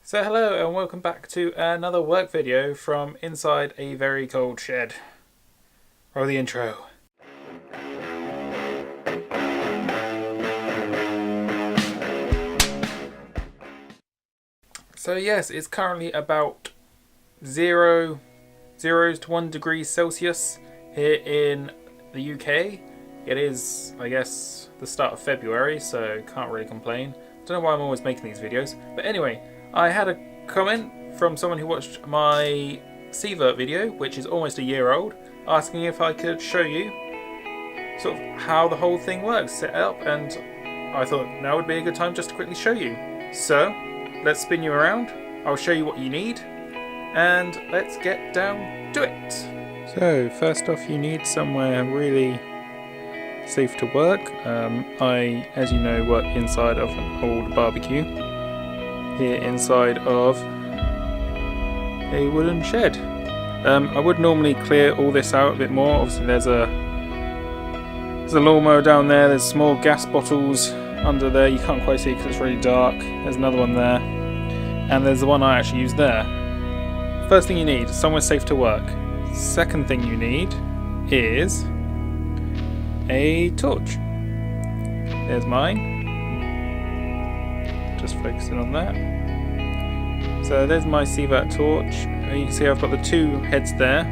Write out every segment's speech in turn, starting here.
So hello and welcome back to another work video from inside a very cold shed. Roll the intro. So yes, it's currently about 0 to 1 degrees Celsius here in the UK. It is, I guess, the start of February, so can't really complain. Don't know why I'm always making these videos, but anyway, I had a comment from someone who watched my Sievert video, which is almost a year old, asking if I could show you sort of how the whole thing works, set up, and I thought now would be a good time just to quickly show you. So, let's spin you around, I'll show you what you need, and let's get down to it. So, first off, you need somewhere really safe to work. I, as you know, work inside of an old barbecue here inside of a wooden shed. I would normally clear all this out a bit more. Obviously there's a lawnmower down there, there's small gas bottles under there, you can't quite see because it's really dark. There's another one there, and there's the one I actually use there. First thing you need, somewhere safe to work. Second thing you need is a torch. There's mine. Just focusing on that. So there's my Sievert torch. You can see I've got the two heads there.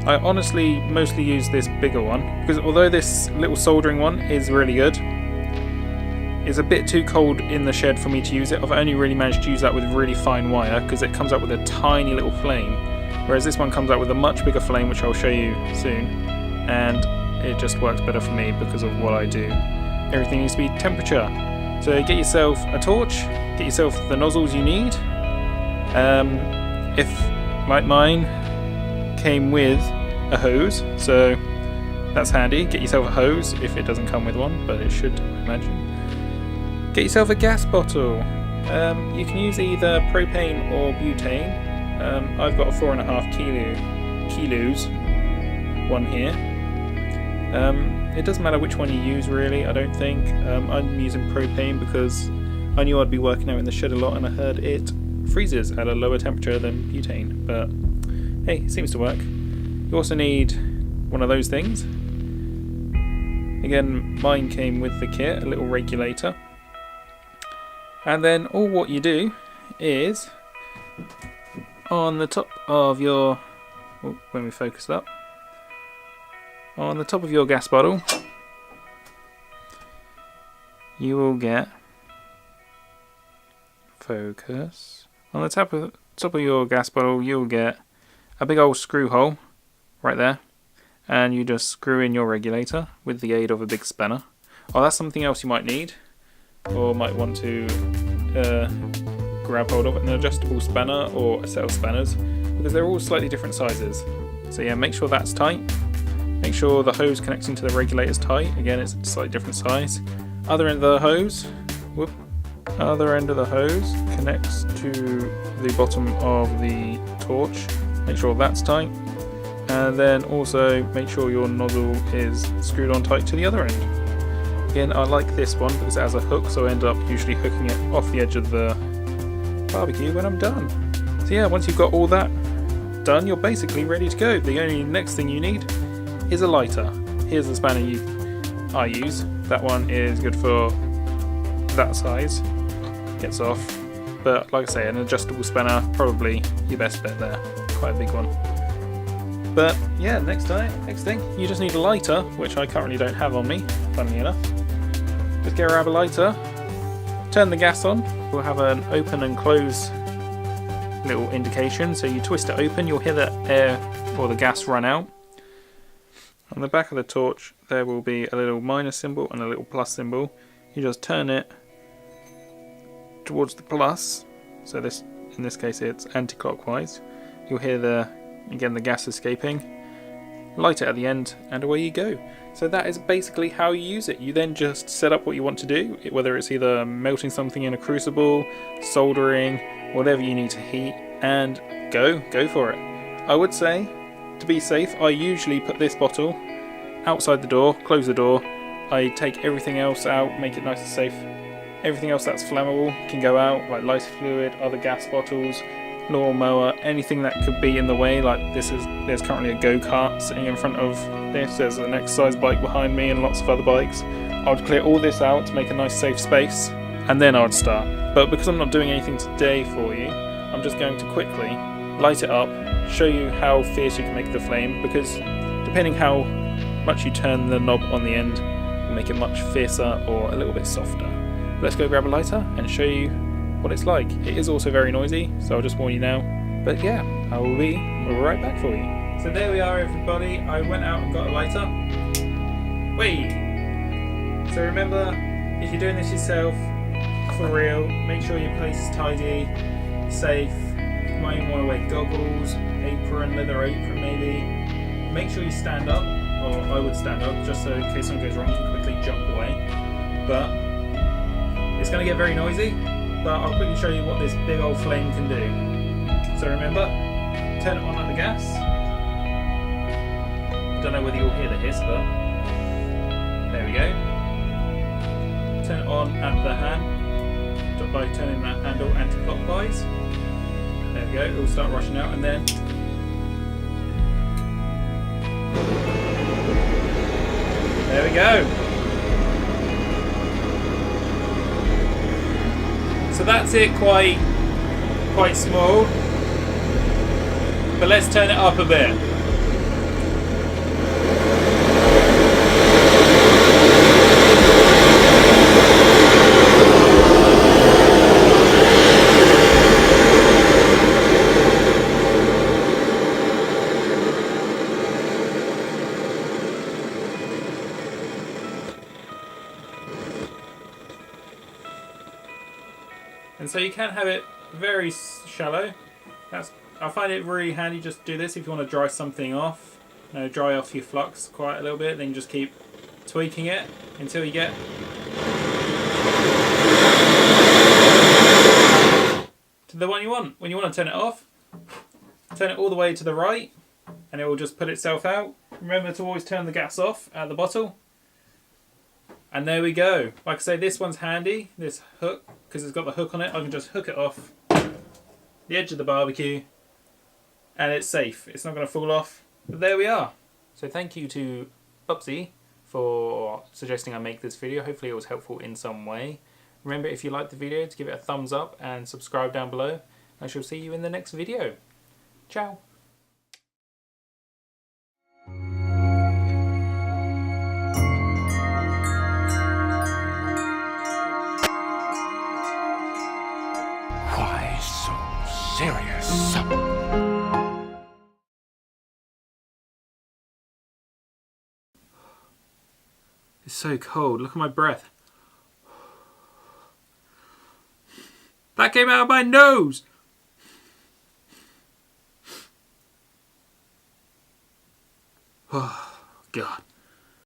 I honestly mostly use this bigger one because although this little soldering one is really good, it's a bit too cold in the shed for me to use it. I've only really managed to use that with really fine wire because it comes out with a tiny little flame, whereas this one comes out with a much bigger flame, which I'll show you soon, and it just works better for me because of what I do. Everything needs to be temperature. So get yourself a torch, get yourself the nozzles you need. If, like mine, came with a hose, so that's handy. Get yourself a hose if it doesn't come with one, but it should, I imagine. Get yourself a gas bottle. You can use either propane or butane. I've got a 4.5 kilos one here. It doesn't matter which one you use really, I don't think. I'm using propane because I knew I'd be working out in the shed a lot and I heard it freezes at a lower temperature than butane, but hey, it seems to work. You also need one of those things. Again, mine came with the kit, a little regulator. And then all what you do is on the top of your, when we focus up, on the top of your gas bottle, you will get, focus, on the top of your gas bottle you'll get a big old screw hole right there, and you just screw in your regulator with the aid of a big spanner. Oh, that's something else you might need, or might want to grab hold of, an adjustable spanner or a set of spanners, because they're all slightly different sizes. So yeah, make sure that's tight. Make sure the hose connecting to the regulator is tight. Again, it's a slightly different size. Other end of the hose, connects to the bottom of the torch. Make sure that's tight. And then also make sure your nozzle is screwed on tight to the other end. Again, I like this one because it has a hook, so I end up usually hooking it off the edge of the barbecue when I'm done. So yeah, once you've got all that done, you're basically ready to go. The only next thing you need is a lighter. Here's the spanner I use. That one is good for that size. Gets off. But like I say, an adjustable spanner, probably your best bet there. Quite a big one. But yeah, next thing, you just need a lighter, which I currently don't have on me, funnily enough. Just go grab a lighter, turn the gas on. We'll have an open and close little indication. So you twist it open, you'll hear the air or the gas run out. On the back of the torch there will be a little minus symbol and a little plus symbol. You just turn it towards the plus, so this, in this case it's anti-clockwise. You'll hear the gas escaping. Light it at the end and away you go. So that is basically how you use it. You then just set up what you want to do, whether it's either melting something in a crucible, soldering, whatever you need to heat, and go for it. I would say, to be safe, I usually put this bottle outside the door, close the door, I take everything else out, make it nice and safe, Everything else that's flammable can go out, like lighter fluid, other gas bottles, lawnmower, anything that could be in the way. Like there's currently a go-kart sitting in front of this, there's an exercise bike behind me and lots of other bikes. I would clear all this out to make a nice safe space, and then I would start. But because I'm not doing anything today for you, I'm just going to quickly light it up, show you how fierce you can make the flame, because depending how much you turn the knob on the end will make it much fiercer or a little bit softer. Let's go grab a lighter and show you what it's like. It is also very noisy, so I'll just warn you now. But yeah, I will be right back for you. So there we are, everybody. I went out and got a lighter. Wait! So remember, if you're doing this yourself, for real, make sure your place is tidy, safe. You might even want to wear goggles, apron, leather apron maybe. Make sure you stand up, or I would stand up, just so in case something goes wrong you can quickly jump away. But it's going to get very noisy, but I'll quickly show you what this big old flame can do. So remember, turn it on at the gas. Don't know whether you'll hear the hiss, but there we go. Turn it on at the hand by turning that handle anti-clockwise. There we go, it will start rushing out, and then there we go. So that's it, quite small. But let's turn it up a bit. And so you can have it very shallow. I find it really handy just to do this if you want to dry something off. Dry off your flux quite a little bit, then just keep tweaking it until you get to the one you want. When you want to turn it off, turn it all the way to the right and it will just put itself out. Remember to always turn the gas off at the bottle. And there we go. Like I say, this one's handy, this hook, because it's got the hook on it. I can just hook it off the edge of the barbecue and it's safe. It's not going to fall off. But there we are. So thank you to Upsy for suggesting I make this video. Hopefully it was helpful in some way. Remember, if you liked the video, to give it a thumbs up and subscribe down below. I shall see you in the next video. Ciao. Why so serious? It's so cold. Look at my breath. That came out of my nose! Oh, God.